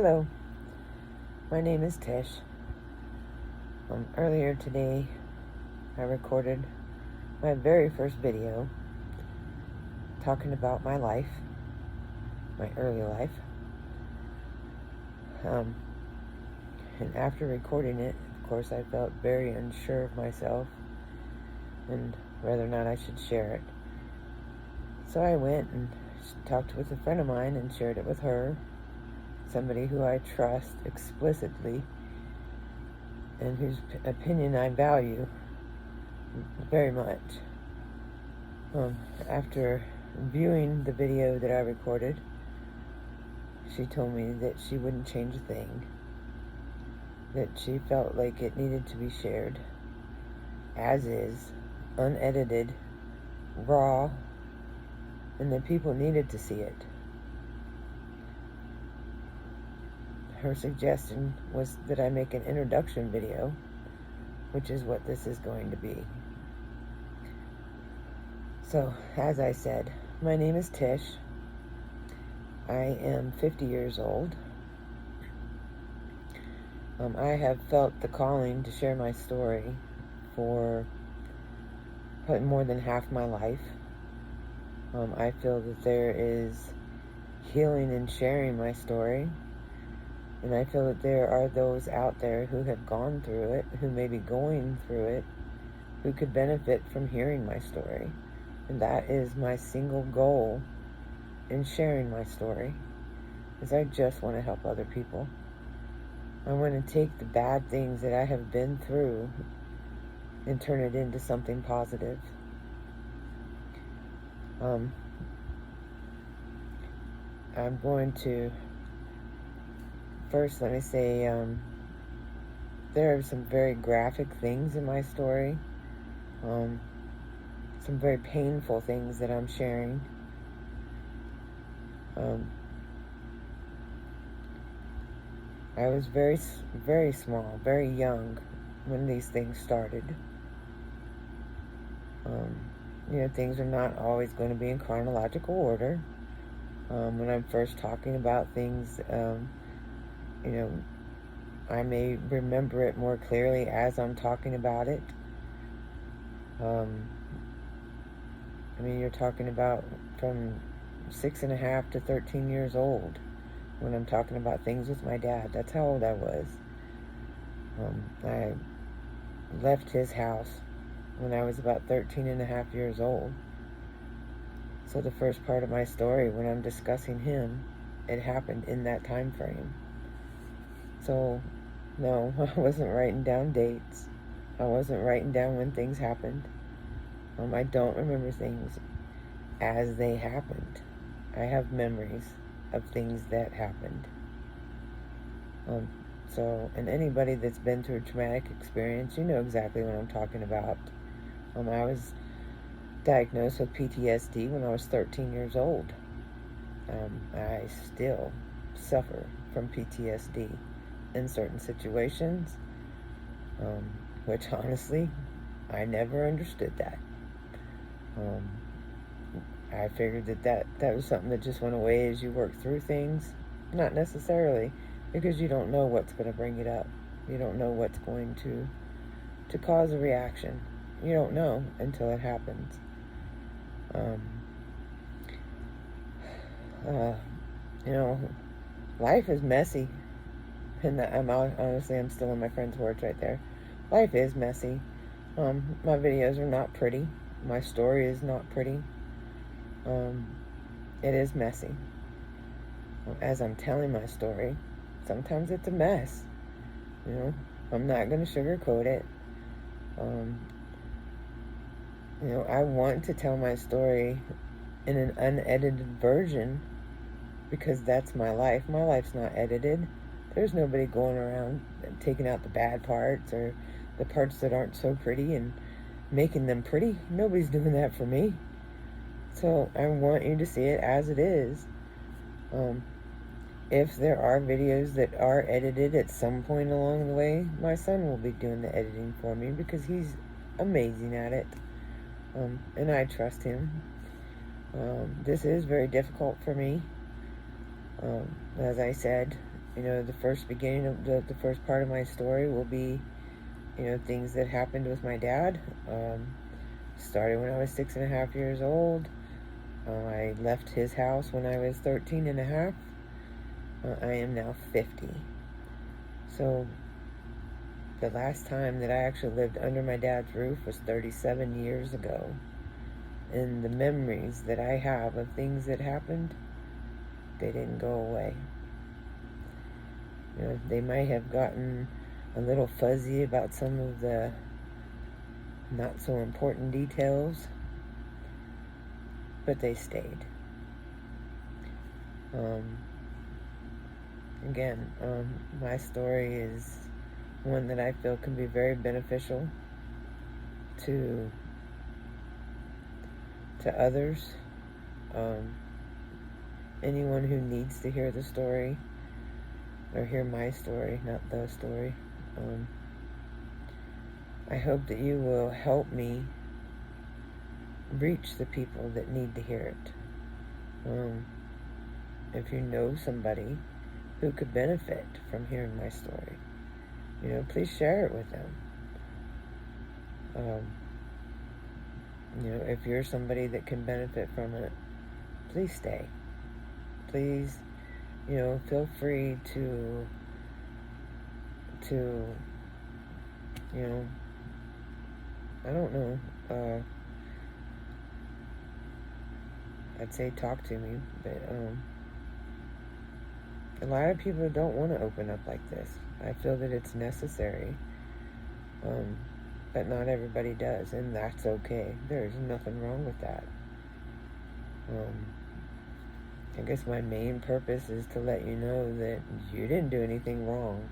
Hello, my name is Tish. Earlier today, I recorded my very first video talking about my life, my early life. And after recording it, of course, I felt very unsure of myself and whether or not I should share it. So I went and talked with a friend of mine and shared it with her, somebody who I trust explicitly and whose opinion I value very much. After viewing the video that I recorded, she told me that she wouldn't change a thing, that she felt like it needed to be shared as is, unedited, raw, and that people needed to see it. Her suggestion was that I make an introduction video, which is what this is going to be. So, as I said, my name is Tish. I am 50 years old. I have felt the calling to share my story for probably more than half my life. I feel that there is healing in sharing my story. And I feel that there are those out there who have gone through it, who may be going through it, who could benefit from hearing my story. And that is my single goal in sharing my story, is I just want to help other people. I want to take the bad things that I have been through and turn it into something positive. I'm going to first, let me say, there are some very graphic things in my story, some very painful things that I'm sharing. I was very, very small, very young when these things started. Things are not always going to be in chronological order. When I'm first talking about things, I may remember it more clearly as I'm talking about it. You're talking about from 6.5 to 13 years old when I'm talking about things with my dad. That's how old I was. I left his house when I was about 13.5 years old. So the first part of my story, when I'm discussing him, it happened in that time frame. So, no, I wasn't writing down dates. I wasn't writing down when things happened. I don't remember things as they happened. I have memories of things that happened. And anybody that's been through a traumatic experience, you know exactly what I'm talking about. I was diagnosed with PTSD when I was 13 years old. I still suffer from PTSD in certain situations, which honestly, I never understood that. I figured that was something that just went away as you work through things. Not necessarily, because you don't know what's going to bring it up. You don't know what's going to cause a reaction. You don't know until it happens. Life is messy. And I'm still in my friend's words right there. Life is messy. My videos are not pretty. My story is not pretty. It is messy. As I'm telling my story, sometimes it's a mess. I'm not going to sugarcoat it. I want to tell my story in an unedited version because that's my life. My life's not edited. There's nobody going around taking out the bad parts or the parts that aren't so pretty and making them pretty. Nobody's doing that for me. So I want you to see it as it is. If there are videos that are edited at some point along the way, my son will be doing the editing for me because he's amazing at it. And I trust him. This is very difficult for me. As I said, the first beginning of the first part of my story will be, things that happened with my dad. Started when I was 6.5 years old. I left his house when I was 13 and a half. I am now 50. So the last time that I actually lived under my dad's roof was 37 years ago. And the memories that I have of things that happened, they didn't go away. They might have gotten a little fuzzy about some of the not so important details, but they stayed. Again, my story is one that I feel can be very beneficial to others. Anyone who needs to hear the story, or hear my story, not the story. I hope that you will help me reach the people that need to hear it. If you know somebody who could benefit from hearing my story, please share it with them. If you're somebody that can benefit from it, please stay. Please, feel free to I don't know, I'd say talk to me, but a lot of people don't want to open up like this. I feel that it's necessary, but not everybody does, and that's okay. There's nothing wrong with that. I guess my main purpose is to let you know that you didn't do anything wrong.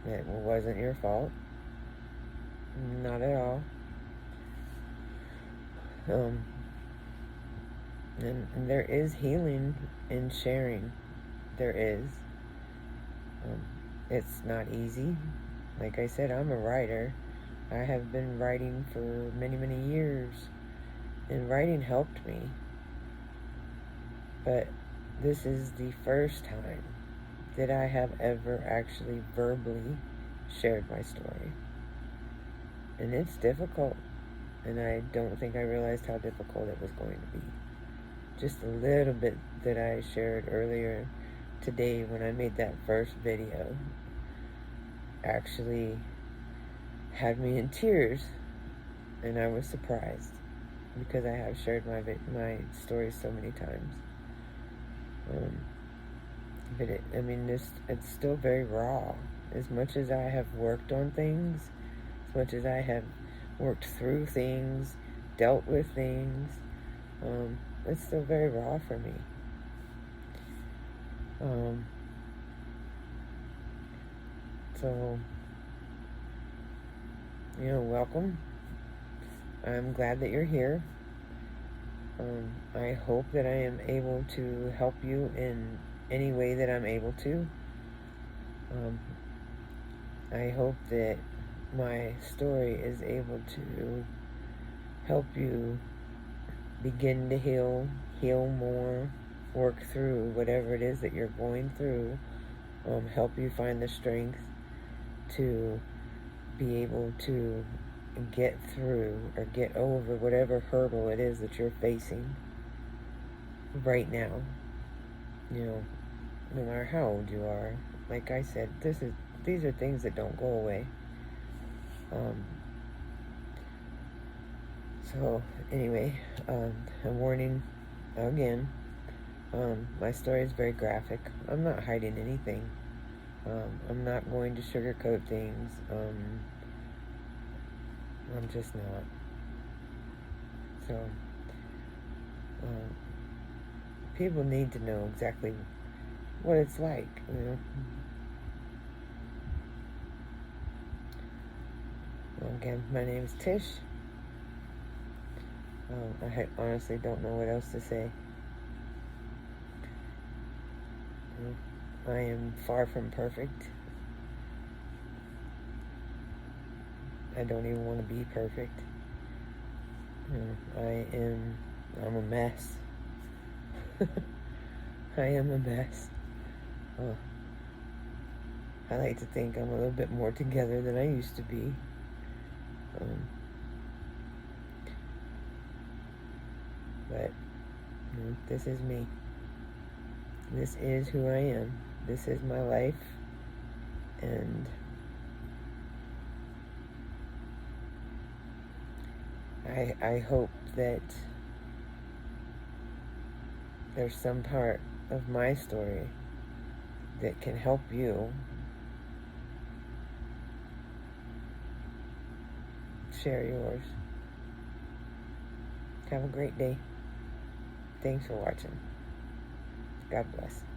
It wasn't your fault. Not at all. And there is healing in sharing. There is. It's not easy. Like I said, I'm a writer. I have been writing for many, many years. And writing helped me. But this is the first time that I have ever actually verbally shared my story. And it's difficult. And I don't think I realized how difficult it was going to be. Just a little bit that I shared earlier today when I made that first video actually had me in tears, and I was surprised because I have shared my story so many times. But it's still very raw. As much as I have worked on things, as much as I have worked through things, dealt with things, it's still very raw for me. So, welcome. I'm glad that you're here. I hope that I am able to help you in any way that I'm able to. I hope that my story is able to help you begin to heal more, work through whatever it is that you're going through, help you find the strength to be able to get through or get over whatever hurdle it is that you're facing right now. No matter how old you are, like I said, these are things that don't go away. So anyway, a warning again. My story is very graphic. I'm not hiding anything. I'm not going to sugarcoat things. I'm just not. So, people need to know exactly what it's like, Again, my name is Tish. I honestly don't know what else to say. I am far from perfect. I don't even want to be perfect. I'm a mess. I am a mess. Uh, I like to think I'm a little bit more together than I used to be. But this is me. This is who I am. This is my life. And I hope that there's some part of my story that can help you share yours. Have a great day. Thanks for watching. God bless.